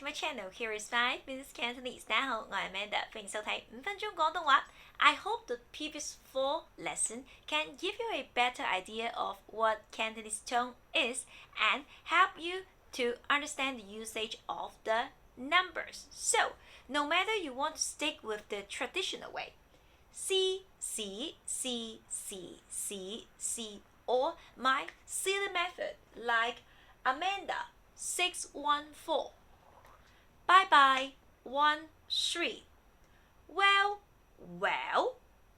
my channel. Here is 5 minutes Cantonese. 大家好，我係 Amanda，歡迎收睇5分鐘廣東話。I hope the previous 4 lessons can give you a better idea of what Cantonese tone is and help you to understand the usage of the numbers. So, no matter you want to stick with the traditional way, C, C, C, C, C, C, or my silly method like Amanda 614, bye bye 13, well,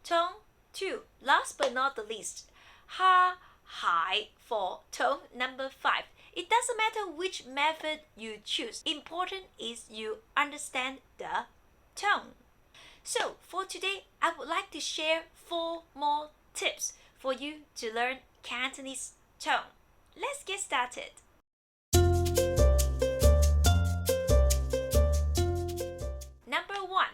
tone 2. Last but not the least, ha, hi for tone number 5. It doesn't matter which method you choose. Important is you understand the tone. So for today, I would like to share 4 more tips for you to learn Cantonese tone. Let's get started. Number 1.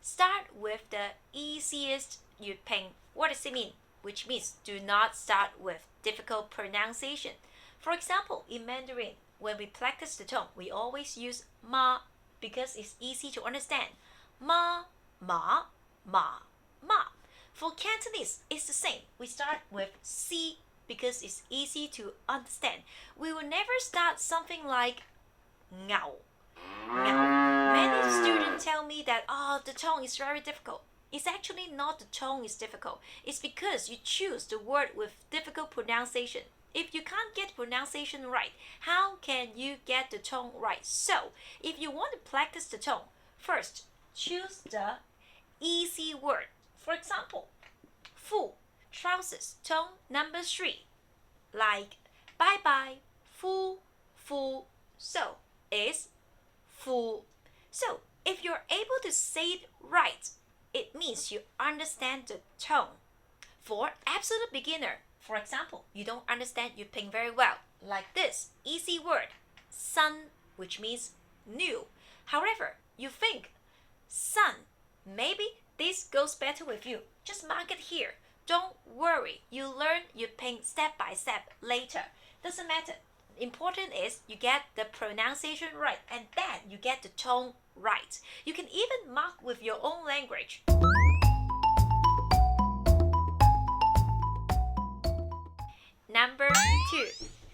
Start with the easiest you ping. What does it mean? Which means do not start with difficult pronunciation. For example, in Mandarin, when we practice the tone, we always use ma because it's easy to understand. Ma, ma, ma, ma. For Cantonese, it's the same. We start with C because it's easy to understand. We will never start something like ngao. Many students tell me that the tone is very difficult. It's actually not the tone is difficult. It's because you choose the word with difficult pronunciation. If you can't get pronunciation right, how can you get the tone right? So, if you want to practice the tone, first choose the easy word. For example, fu, trousers, tone number 3. Like bye bye, fu, fu. So, is fu. So, if you're able to say it right, it means you understand the tone. For absolute beginner, for example, you don't understand you ping very well. Like this, easy word, sun, which means new. However, you think sun, maybe this goes better with you. Just mark it here. Don't worry, you learn you ping step by step later. Doesn't matter. Important is you get the pronunciation right and then you get the tone right. You can even mark with your own language. Number 2.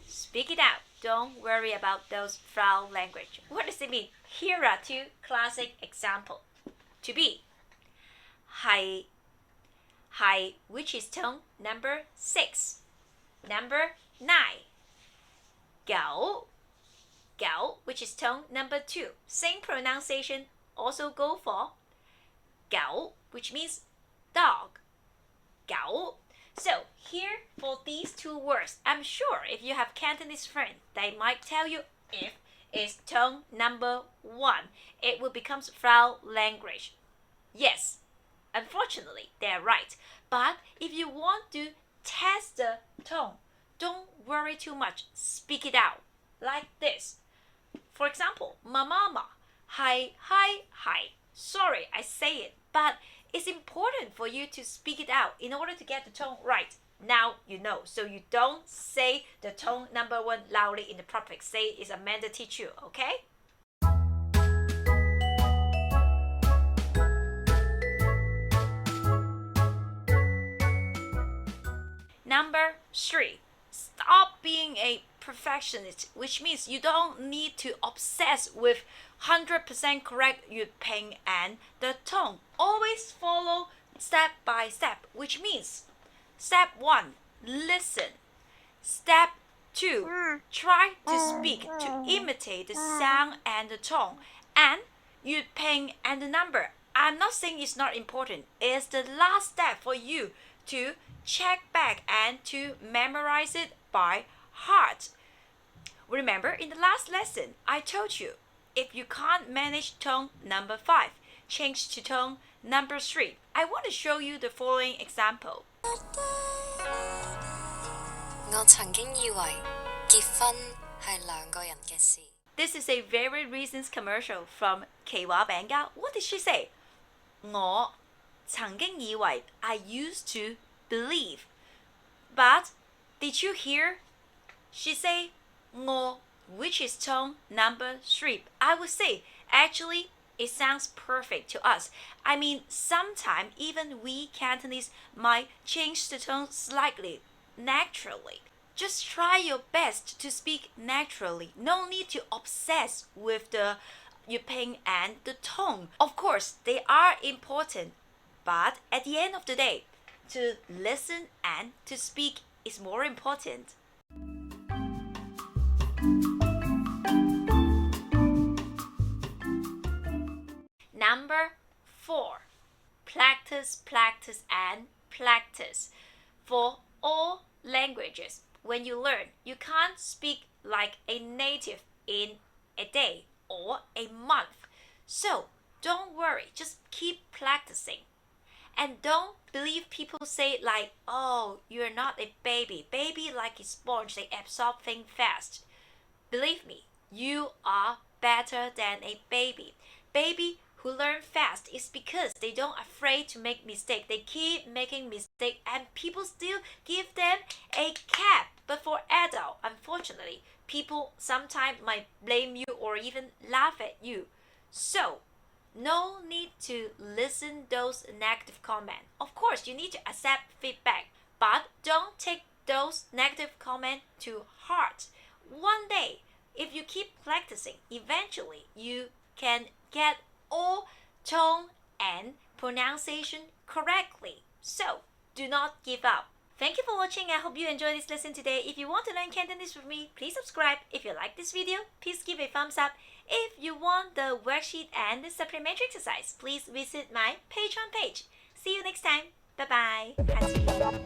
Speak it out. Don't worry about those foul language. What does it mean? Here are 2 classic examples. To be, hai, hai, which is tone number 6. Number 9. Gao, gao, which is tone number 2. Same pronunciation, also go for gao, which means dog. Gao. So here for these 2 words, I'm sure if you have Cantonese friends, they might tell you if it's tone number 1, it will become foul language. Yes, unfortunately, they're right. But if you want to test the tone, don't worry too much. Speak it out like this. For example, mama, hi, hi, hi. Sorry, I say it, but it's important for you to speak it out in order to get the tone right. Now you know, so you don't say the tone number 1 loudly in the public. Say it's Amanda teach you, okay? Number 3. Stop being a perfectionist, which means you don't need to obsess with 100% correct you ping and the tone. Always follow step by step, which means step 1, listen. Step 2, try to speak to imitate the sound and the tone. And you ping and the number. I'm not saying it's not important. It's the last step for you to check back and to memorize it by heart. Remember, in the last lesson, I told you, if you can't manage tone number 5, change to tone number 3. I want to show you the following example. 我曾經以為結婚係兩個人嘅事。 This is a very recent commercial from 奇華餅家. What did she say? 我曾經以為 I used to believe. But did you hear? She say 我 which is tone number 3. I would say, actually, it sounds perfect to us. I mean, sometimes even we Cantonese might change the tone slightly, naturally. Just try your best to speak naturally. No need to obsess with the yuping and the tone. Of course, they are important, but at the end of the day, to listen and to speak is more important. Number 4. Practice, practice, and practice. For all languages, when you learn, you can't speak like a native in a day or a month. So don't worry, just keep practicing. And don't believe people say like, oh, you're not a baby. Baby like a sponge, they absorb things fast. Believe me, you are better than a baby. Baby who learn fast is because they don't afraid to make mistake. They keep making mistake and people still give them a cap. But for adult, unfortunately, people sometimes might blame you or even laugh at you. So no need to listen those negative comments. Of course, you need to accept feedback, but don't take those negative comments to heart. One day, if you keep practicing, eventually you can get all tone and pronunciation correctly. So, do not give up. Thank you for watching. I hope you enjoyed this lesson today. If you want to learn Cantonese with me, please subscribe. If you like this video, please give a thumbs up. If you want the worksheet and the supplementary exercise, please visit my Patreon page. See you next time. Bye bye.